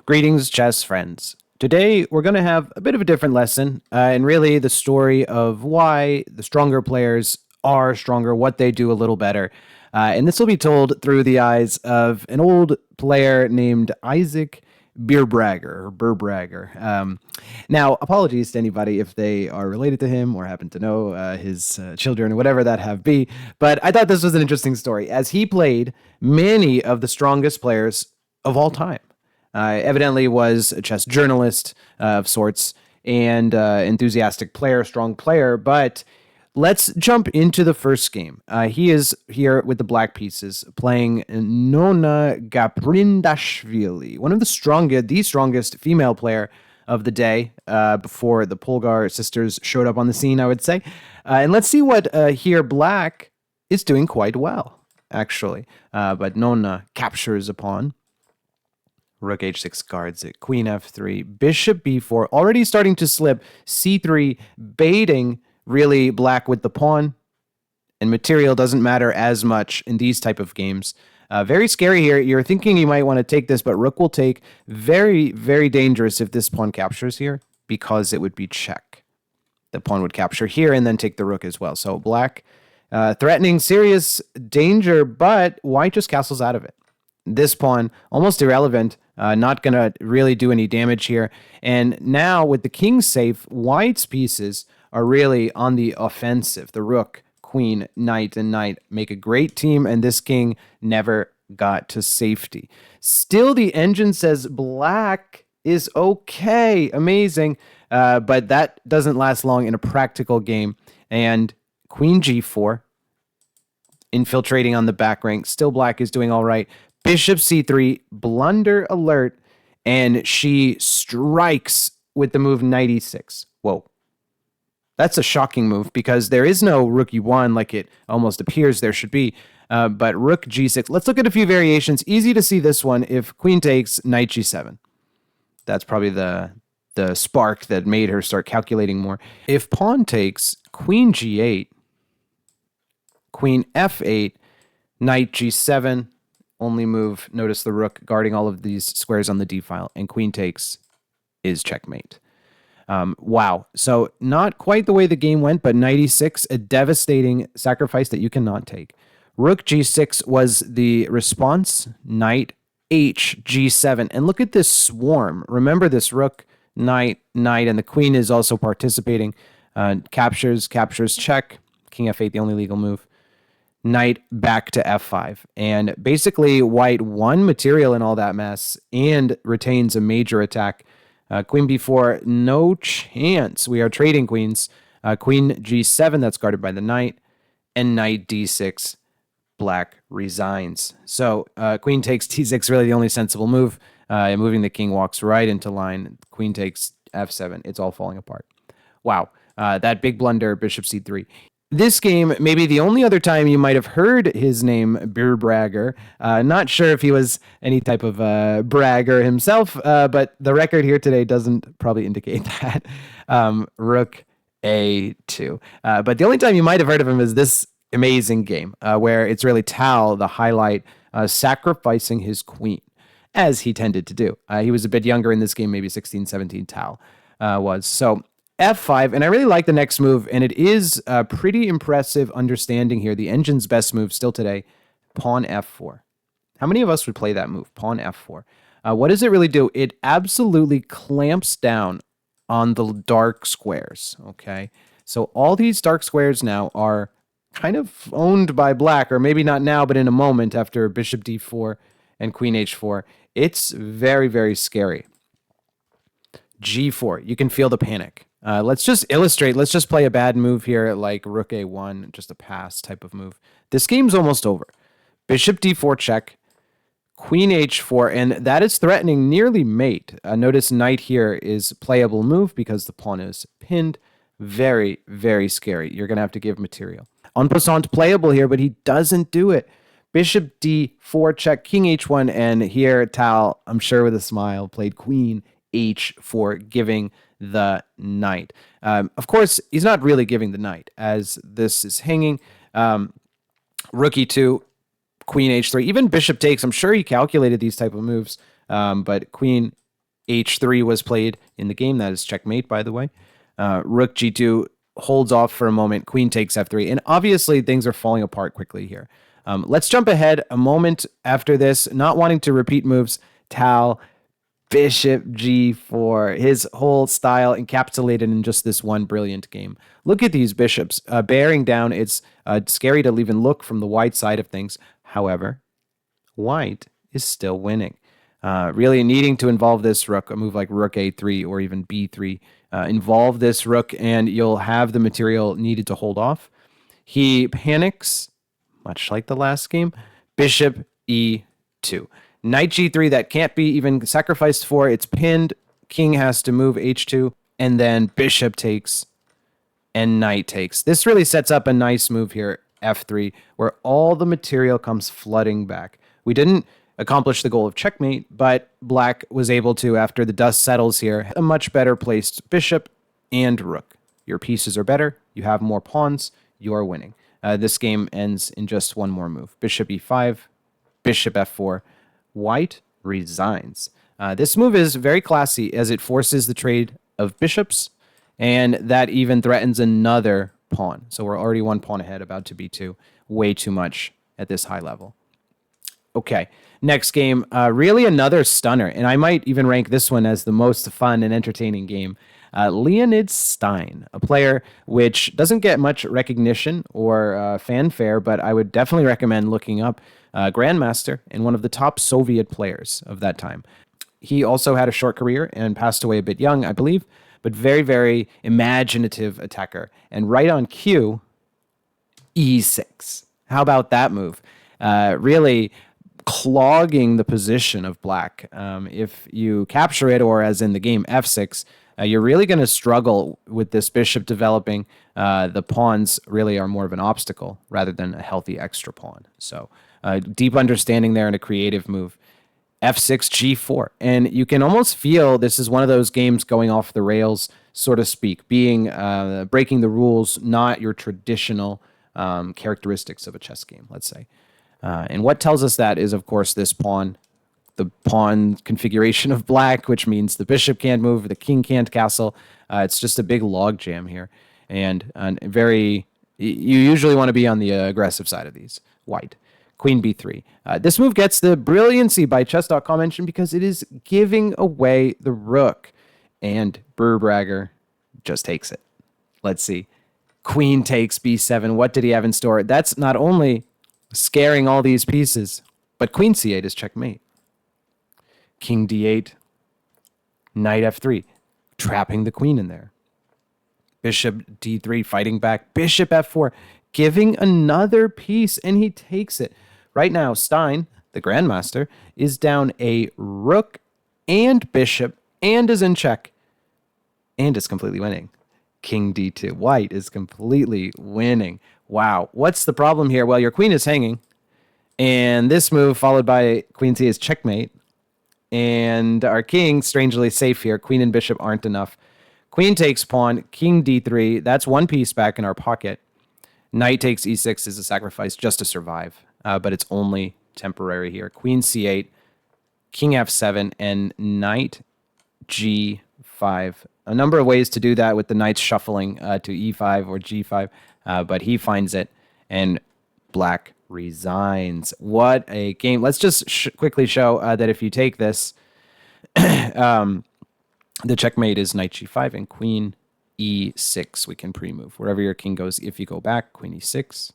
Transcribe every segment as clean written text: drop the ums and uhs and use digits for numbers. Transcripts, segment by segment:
Greetings, chess friends. Today, we're going to have a bit of a different lesson, and really the story of why the stronger players are stronger, what they do a little better. And this will be told through the eyes of an old player named Isaak Birbrager. Now, apologies to anybody if they are related to him or happen to know his children or whatever that have be, but I thought this was an interesting story, as he played many of the strongest players of all time. Evidently was a chess journalist of sorts and enthusiastic player, strong player. But let's jump into the first game. He is here with the black pieces playing Nona Gaprindashvili, one of the strongest female player of the day before the Polgar sisters showed up on the scene, I would say. And let's see what here black is doing quite well, actually. But Nona captures a pawn. Rook h6 guards it. Queen f3. Bishop b4. Already starting to slip. c3, baiting really black with the pawn. And material doesn't matter as much in these type of games. Very scary here. You're thinking you might want to take this, but rook will take. Very, very dangerous if this pawn captures here, because it would be check. The pawn would capture here and then take the rook as well. So black threatening serious danger, but white just castles out of it. This pawn, almost irrelevant, not going to really do any damage here. And now with the king safe, white's pieces are really on the offensive. The rook, queen, knight, and knight make a great team, and this king never got to safety. Still, the engine says black is okay, amazing, but that doesn't last long in a practical game. And queen g4, infiltrating on the back rank. Still black is doing all right. Bishop c3, blunder alert, and she strikes with the move knight e6. Whoa. That's a shocking move, because there is no rook e1 like it almost appears there should be. But rook g6. Let's look at a few variations. Easy to see this one if queen takes knight g7. That's probably the spark that made her start calculating more. If pawn takes queen g8, queen f8, knight g7, only move, notice the rook guarding all of these squares on the d file, and queen takes is checkmate. Wow. So not quite the way the game went, but knight e6, a devastating sacrifice that you cannot take. Rook g6 was the response. Knight h g7. And look at this swarm. Remember this rook, knight, knight, and the queen is also participating. Captures, check. King f8, the only legal move. Knight back to f5. And basically, white won material in all that mess and retains a major attack. Queen b4, no chance. We are trading queens. Queen g7, that's guarded by the knight. And knight d6, black resigns. So queen takes t6, really the only sensible move. Moving the king walks right into line. Queen takes f7. It's all falling apart. Wow. That big blunder, bishop c3. This game, maybe the only other time you might have heard his name, Birbrager. Not sure if he was any type of bragger himself, but the record here today doesn't probably indicate that. Rook a2. But the only time you might have heard of him is this amazing game, where it's really Tal, the highlight, sacrificing his queen, as he tended to do. He was a bit younger in this game, maybe 16, 17, Tal was. So f5, and I really like the next move, and it is a pretty impressive understanding here. The engine's best move still today, pawn f4. How many of us would play that move, pawn f4? What does it really do? It absolutely clamps down on the dark squares, okay? So all these dark squares now are kind of owned by black, or maybe not now, but in a moment after bishop d4 and queen h4. It's very, very scary. g4, you can feel the panic. Let's just illustrate. Let's just play a bad move here, like rook a1, just a pass type of move. This game's almost over. Bishop d4 check, queen h4, and that is threatening nearly mate. Notice knight here is playable move because the pawn is pinned. Very, very scary. You're going to have to give material. En passant playable here, but he doesn't do it. Bishop d4 check, king h1, and here Tal, I'm sure with a smile, played queen h4, giving the knight. Of course, he's not really giving the knight, as this is hanging. Rook e2, queen h3, even bishop takes. I'm sure he calculated these type of moves, but queen h3 was played in the game. That is checkmate, by the way. Rook g2 holds off for a moment. Queen takes f3. And obviously, things are falling apart quickly here. Let's jump ahead a moment after this, not wanting to repeat moves. Tal, bishop g4, his whole style encapsulated in just this one brilliant game. Look at these bishops bearing down. It's scary to even look from the white side of things. However, white is still winning. Really needing to involve this rook, a move like rook a3 or even b3. Involve this rook and you'll have the material needed to hold off. He panics, much like the last game. Bishop e2. Knight g3, that can't be even sacrificed for. It's pinned. King has to move h2. And then bishop takes and knight takes. This really sets up a nice move here, f3, where all the material comes flooding back. We didn't accomplish the goal of checkmate, but black was able to, after the dust settles here, a much better placed bishop and rook. Your pieces are better. You have more pawns. You are winning. This game ends in just one more move. Bishop e5, bishop f4. White resigns. This move is very classy as it forces the trade of bishops, and that even threatens another pawn. So we're already one pawn ahead, about to be two. Way too much at this high level. Okay, next game, really another stunner, and I might even rank this one as the most fun and entertaining game. Leonid Stein, a player which doesn't get much recognition or fanfare, but I would definitely recommend looking up. Grandmaster and one of the top Soviet players of that time. He also had a short career and passed away a bit young, I believe, but very, very imaginative attacker. And right on cue, e6. How about that move? Really clogging the position of black. If you capture it, or as in the game, f6, you're really going to struggle with this bishop developing. The pawns really are more of an obstacle rather than a healthy extra pawn. So deep understanding there and a creative move. f6, g4. And you can almost feel this is one of those games going off the rails, so to speak, being breaking the rules, not your traditional characteristics of a chess game, let's say. And what tells us that is, of course, this pawn, the pawn configuration of black, which means the bishop can't move, the king can't castle. It's just a big log jam here. And you usually want to be on the aggressive side of these, white. Queen b3. This move gets the brilliancy by chess.com mention because it is giving away the rook. And Birbrager just takes it. Let's see. Queen takes b7. What did he have in store? That's not only scaring all these pieces, but queen c8 is checkmate. King d8. Knight f3. Trapping the queen in there. Bishop d3 fighting back. Bishop f4. Giving another piece, and he takes it. Right now, Stein, the Grandmaster, is down a rook and bishop and is in check and is completely winning. King d2. White is completely winning. Wow. What's the problem here? Well, your queen is hanging, and this move followed by queen c is checkmate, and our king, strangely safe here. Queen and bishop aren't enough. Queen takes pawn, king d3. That's one piece back in our pocket. Knight takes e6 is a sacrifice just to survive, but it's only temporary here. Queen c8, king f7, and knight g5. A number of ways to do that with the knights shuffling to e5 or g5, but he finds it, and black resigns. What a game. Let's just quickly show that if you take this, the checkmate is knight g5 and queen e6. We can pre-move. Wherever your king goes, if you go back, queen e6.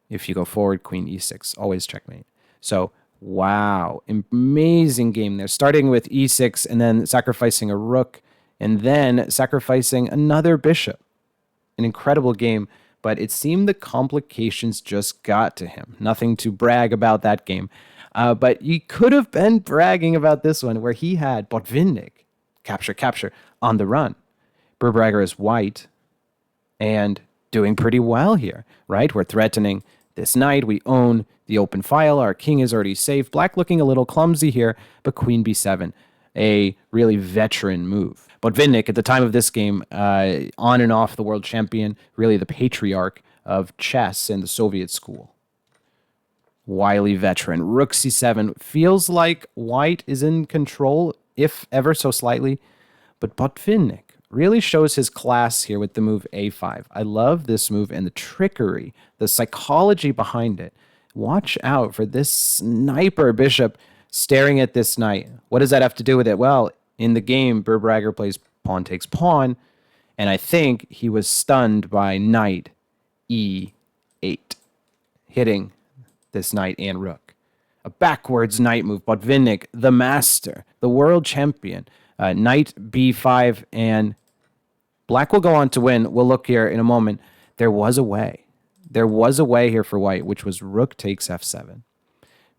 If you go forward, queen e6. Always checkmate. So, wow. Amazing game there. Starting with e6 and then sacrificing a rook and then sacrificing another bishop. An incredible game, but it seemed the complications just got to him. Nothing to brag about that game. But you could have been bragging about this one where he had BOTVINNIK, capture, on the run. Birbrager is white and doing pretty well here, right? We're threatening this knight. We own the open file. Our king is already safe. Black looking a little clumsy here, but queen b7, a really veteran move. BOTVINNIK, at the time of this game, on and off the world champion, really the patriarch of chess in the Soviet school. Wily veteran. Rook c7. Feels like white is in control if ever so slightly. But Botvinnik really shows his class here with the move a5. I love this move and the trickery, the psychology behind it. Watch out for this sniper bishop staring at this knight. What does that have to do with it? Well, in the game, Birbrager plays pawn takes pawn, and I think he was stunned by knight e8, hitting this knight and rook. A backwards knight move. Botvinnik, the master, the world champion. Knight b5, and black will go on to win. We'll look here in a moment. There was a way. There was a way here for white, which was rook takes f7.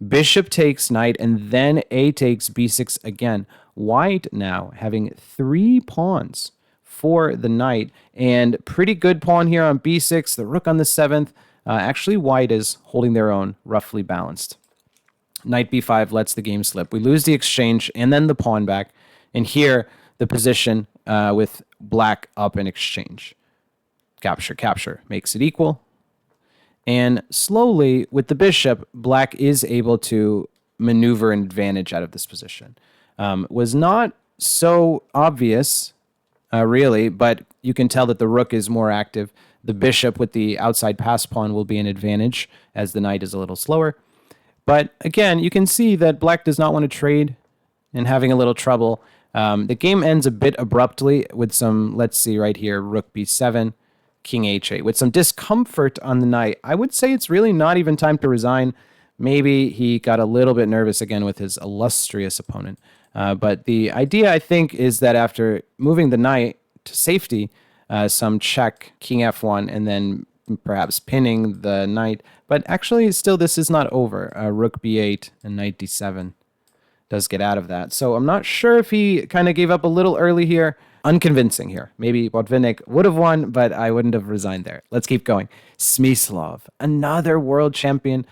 Bishop takes knight, and then a takes b6 again. White now having 3 pawns for the knight, and pretty good pawn here on b6, the rook on the 7th. Actually, white is holding their own, roughly balanced. Knight b5 lets the game slip. We lose the exchange and then the pawn back. And here, the position with black up in exchange. Capture, capture makes it equal. And slowly, with the bishop, black is able to maneuver an advantage out of this position. Was not so obvious, really, but you can tell that the rook is more active. The bishop with the outside pass pawn will be an advantage, as the knight is a little slower. But again, you can see that black does not want to trade and having a little trouble. The game ends a bit abruptly with some, let's see right here, rook b7, king h8, with some discomfort on the knight. I would say it's really not even time to resign. Maybe he got a little bit nervous again with his illustrious opponent. But the idea, I think, is that after moving the knight to safety, some check, king f1, and then perhaps pinning the knight. But actually, still, this is not over. Rook b8 and knight d7 does get out of that. So I'm not sure if he kind of gave up a little early here. Unconvincing here. Maybe Botvinnik would have won, but I wouldn't have resigned there. Let's keep going. SMYSLOV, another world champion.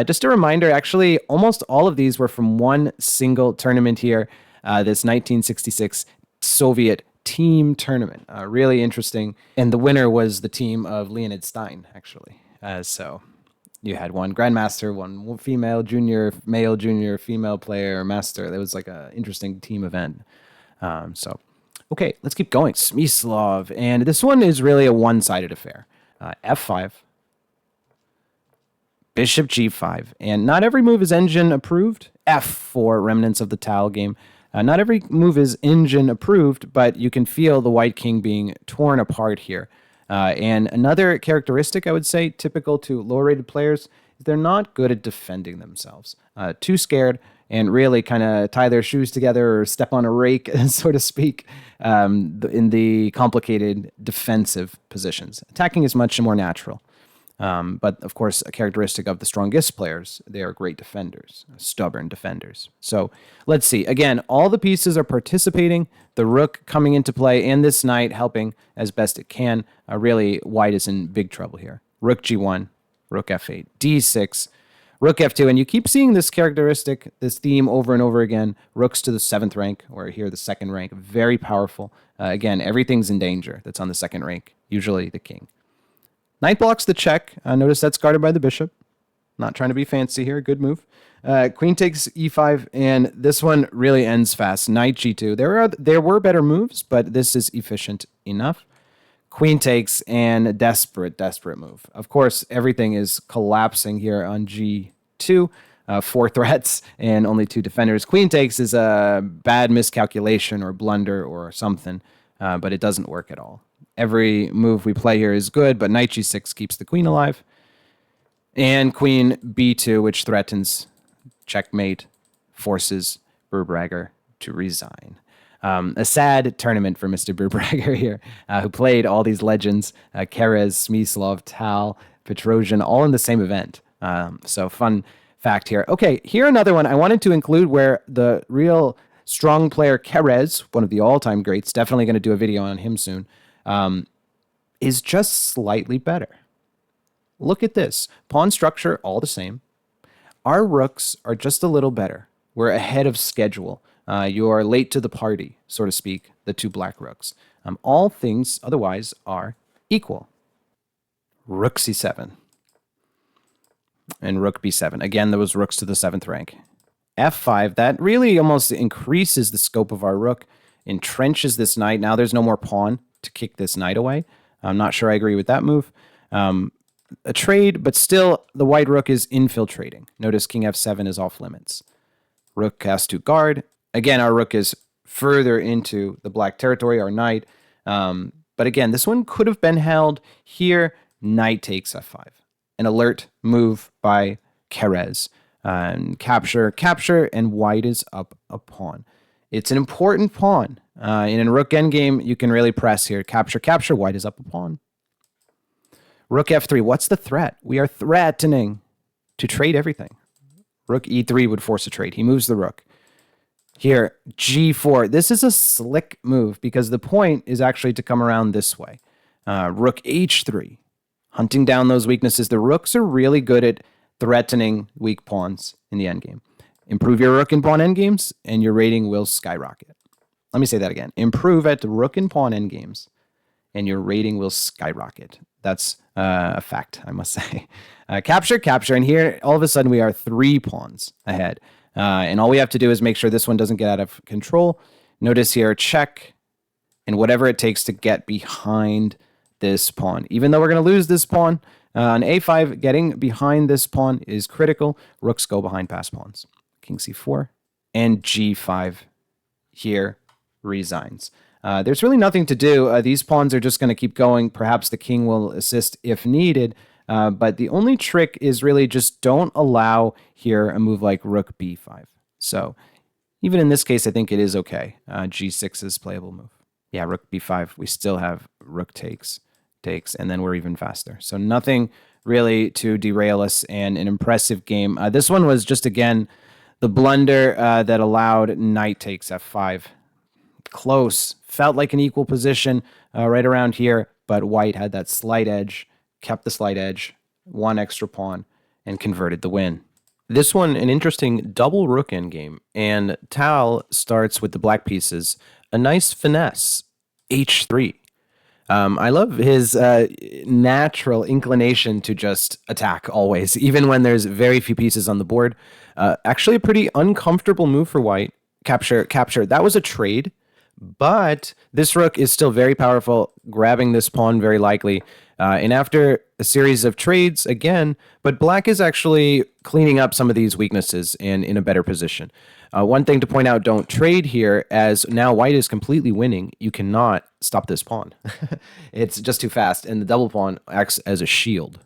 Just a reminder, actually, almost all of these were from one single tournament here, this 1966 Soviet team tournament. Really interesting. And the winner was the team of Leonid Stein, actually. So you had one grandmaster, one female junior, male junior, female player, master. It was like an interesting team event. Okay, let's keep going. SMYSLOV. And this one is really a one-sided affair. F5. Bishop g5. And not every move is engine approved. F4, remnants of the Tal game. Not every move is engine approved, but you can feel the white king being torn apart here. And another characteristic, I would say, typical to lower-rated players, is they're not good at defending themselves. Too scared and really kind of tie their shoes together or step on a rake, so to speak, in the complicated defensive positions. Attacking is much more natural. But, of course, a characteristic of the strongest players, they are great defenders, stubborn defenders. So let's see. Again, all the pieces are participating, the rook coming into play, and this knight helping as best it can. Really, white is in big trouble here. Rook g1, rook f8, d6, rook f2. And you keep seeing this characteristic, this theme over and over again. Rooks to the 7th rank, or here the 2nd rank. Very powerful. Again, everything's in danger that's on the 2nd rank, usually the king. Knight blocks the check. Notice that's guarded by the bishop. Not trying to be fancy here. Good move. Queen takes e5, and this one really ends fast. Knight g2. There were better moves, but this is efficient enough. Queen takes, and desperate move. Of course, everything is collapsing here on g2. 4 threats and only 2 defenders. Queen takes is a bad miscalculation or blunder or something, but it doesn't work at all. Every move we play here is good, but knight g6 keeps the queen alive. And queen b2, which threatens checkmate, forces Birbrager to resign. A sad tournament for Mr. Birbrager here, who played all these legends, KERES, SMYSLOV, Tal, Petrosian, all in the same event. So fun fact here. Okay, here another one I wanted to include where the real strong player KERES, one of the all-time greats, definitely going to do a video on him soon, is just slightly better. Look at this. Pawn structure, all the same. Our rooks are just a little better. We're ahead of schedule. You are late to the party, so to speak, the 2 black rooks. All things otherwise are equal. Rook c7. And rook b7. Again, those rooks to the 7th rank. F5. That really almost increases the scope of our rook, entrenches this knight. Now there's no more pawn to kick this knight away. I'm not sure I agree with that move. A trade, but still the white rook is infiltrating. Notice king f7 is off limits. Rook has to guard. Again, our rook is further into the black territory, our knight. But again, this one could have been held here. Knight takes f5. An alert move by KERES. Capture, and white is up a pawn. It's an important pawn. In a rook endgame, you can really press here. Capture, white is up a pawn. Rook f3, what's the threat? We are threatening to trade everything. Rook e3 would force a trade. He moves the rook. Here, g4. This is a slick move because the point is actually to come around this way. Rook h3, hunting down those weaknesses. The rooks are really good at threatening weak pawns in the endgame. Improve your rook and pawn endgames, and your rating will skyrocket. Let me say that again. Improve at rook and pawn endgames, and your rating will skyrocket. That's a fact, I must say. Capture, and here, all of a sudden, we are 3 pawns ahead. And all we have to do is make sure this one doesn't get out of control. Notice here, check, and whatever it takes to get behind this pawn. Even though we're going to lose this pawn, on a5, getting behind this pawn is critical. Rooks go behind past pawns. King c4, and g5 here resigns. There's really nothing to do. These pawns are just going to keep going. Perhaps the king will assist if needed. But the only trick is really just don't allow here a move like rook b5. So even in this case, I think it is okay. G6 is playable move. Yeah, rook b5. We still have rook takes, and then we're even faster. So nothing really to derail us, and an impressive game. This one was just, again, the blunder that allowed knight takes f5. Close. Felt like an equal position right around here, but white had that slight edge, kept the slight edge, 1 extra pawn, and converted the win. This one, an interesting double rook endgame, and Tal starts with the black pieces. A nice finesse, h3. I love his natural inclination to just attack always, even when there's very few pieces on the board. Actually, a pretty uncomfortable move for white. Capture. That was a trade, but this rook is still very powerful, grabbing this pawn very likely. And after a series of trades, again, but black is actually cleaning up some of these weaknesses and in a better position. One thing to point out, don't trade here, as now white is completely winning. You cannot stop this pawn. It's just too fast, and the double pawn acts as a shield.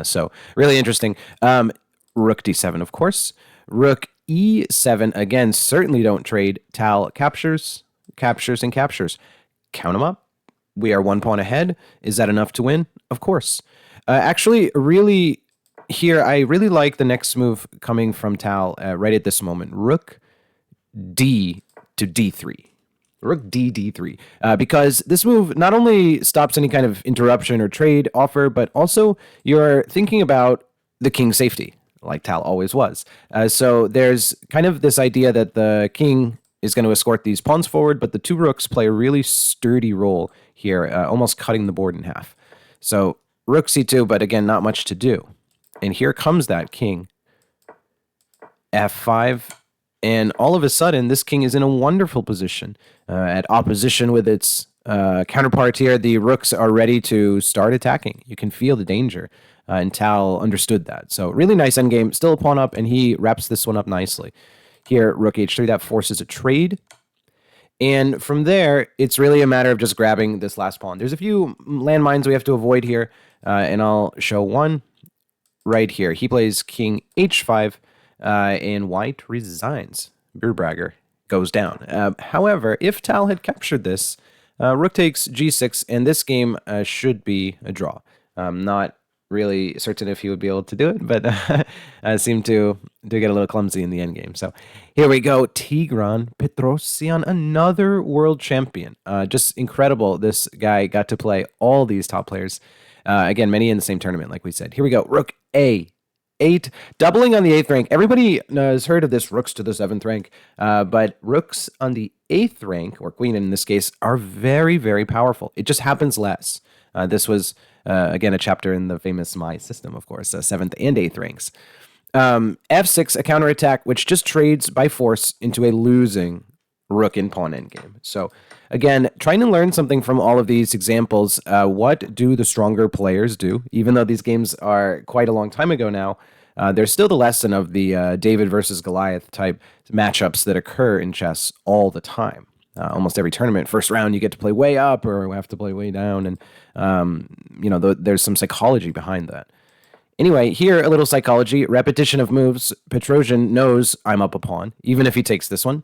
So really interesting. Rook d7, of course. Rook e7, again, certainly don't trade. Tal captures. Count them up. We are 1 pawn ahead. Is that enough to win? Of course. Actually, really, here, I really like the next move coming from Tal right at this moment. Rook d to d3. Rook d3. Because this move not only stops any kind of interruption or trade offer, but also you're thinking about the king's safety, like Tal always was. So there's kind of this idea that the king is going to escort these pawns forward, but the 2 rooks play a really sturdy role here, almost cutting the board in half. So rook c2, but again, not much to do. And here comes that king. f5. And all of a sudden, this king is in a wonderful position. At opposition with its counterpart here, the rooks are ready to start attacking. You can feel the danger. And Tal understood that. So really nice endgame. Still a pawn up, and he wraps this one up nicely. Here, rook h3, that forces a trade. And from there, it's really a matter of just grabbing this last pawn. There's a few landmines we have to avoid here, and I'll show one right here. He plays king h5, and white resigns. Birbrager goes down. However, if Tal had captured this, rook takes g6, and this game should be a draw. Not really certain if he would be able to do it, but seemed to get a little clumsy in the endgame. So here we go. Tigran Petrosian, another world champion. Just incredible. This guy got to play all these top players. Again, many in the same tournament, like we said. Here we go. Rook A8, doubling on the 8th rank. Everybody has heard of this rooks to the 7th rank, but rooks on the 8th rank, or queen in this case, are very, very powerful. It just happens less. This was, again, a chapter in the famous SMY system, of course, 7th and 8th ranks. F6, a counterattack, which just trades by force into a losing rook and pawn endgame. So again, trying to learn something from all of these examples. What do the stronger players do? Even though these games are quite a long time ago now, there's still the lesson of the David versus Goliath type matchups that occur in chess all the time. Almost every tournament, first round, you get to play way up or we have to play way down. And, there's some psychology behind that. Anyway, here, a little psychology. Repetition of moves. Petrosian knows I'm up a pawn, even if he takes this one,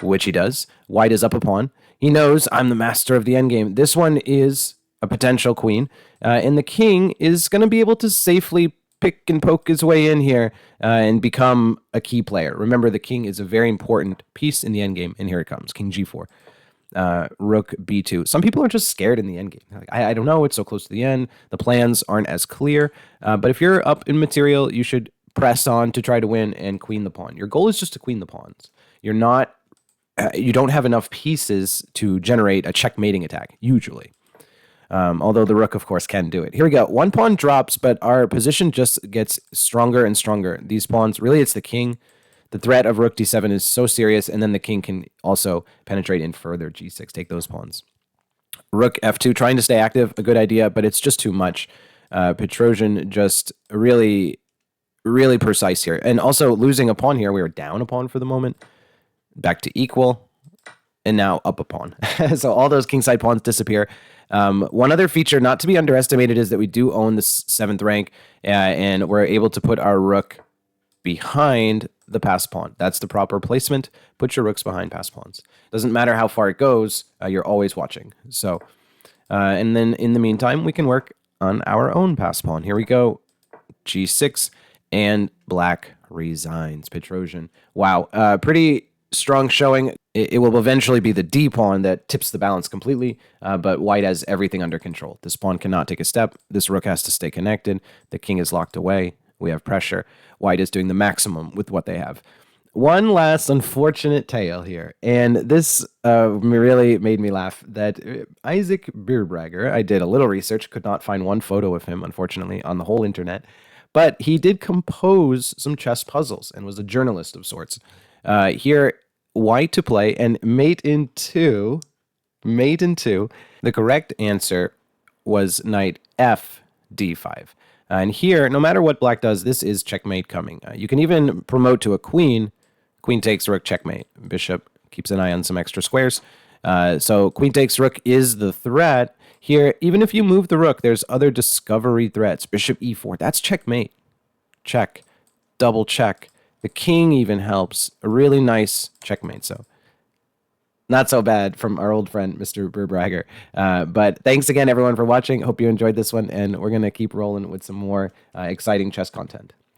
which he does. White is up a pawn. He knows I'm the master of the endgame. This one is a potential queen, and the king is going to be able to safely pick and poke his way in here and become a key player. Remember, the king is a very important piece in the endgame, and here it comes, king g4. Rook b2. Some people are just scared in the endgame. Like, I don't know, it's so close to the end. The plans aren't as clear. But if you're up in material, you should press on to try to win and queen the pawn. Your goal is just to queen the pawns. You're not, you don't have enough pieces to generate a checkmating attack, usually. Although the rook, of course, can do it. Here we go. One pawn drops, but our position just gets stronger and stronger. These pawns, really, it's the king. The threat of rook d7 is so serious, and then the king can also penetrate in further. g6, take those pawns. Rook f2, trying to stay active, a good idea, but it's just too much. Petrosian just really, really precise here. And also losing a pawn here. We were down a pawn for the moment. Back to equal, and now up a pawn. So all those kingside pawns disappear. One other feature not to be underestimated is that we do own the 7th rank, and we're able to put our rook behind the pass pawn. That's the proper placement. Put your rooks behind pass pawns. Doesn't matter how far it goes, you're always watching. So, and then in the meantime, we can work on our own pass pawn. Here we go. g6, and black resigns. Petrosian. Wow, pretty strong showing. It will eventually be the d pawn that tips the balance completely, but white has everything under control. This pawn cannot take a step. This rook has to stay connected. The king is locked away. We have pressure. White is doing the maximum with what they have. One last unfortunate tale here, and this really made me laugh, that Isaak Birbrager, I did a little research, could not find one photo of him, unfortunately, on the whole internet, but he did compose some chess puzzles and was a journalist of sorts. Here, white to play and mate in two. The correct answer was knight f d5. And here, no matter what black does, this is checkmate coming. You can even promote to a queen. Queen takes rook, checkmate. Bishop keeps an eye on some extra squares. So queen takes rook is the threat. Here, even if you move the rook, there's other discovery threats. Bishop e4, that's checkmate. Check, double check. The king even helps. A really nice checkmate. So not so bad from our old friend, Mr. Birbrager. But thanks again, everyone, for watching. Hope you enjoyed this one, and we're going to keep rolling with some more exciting chess content.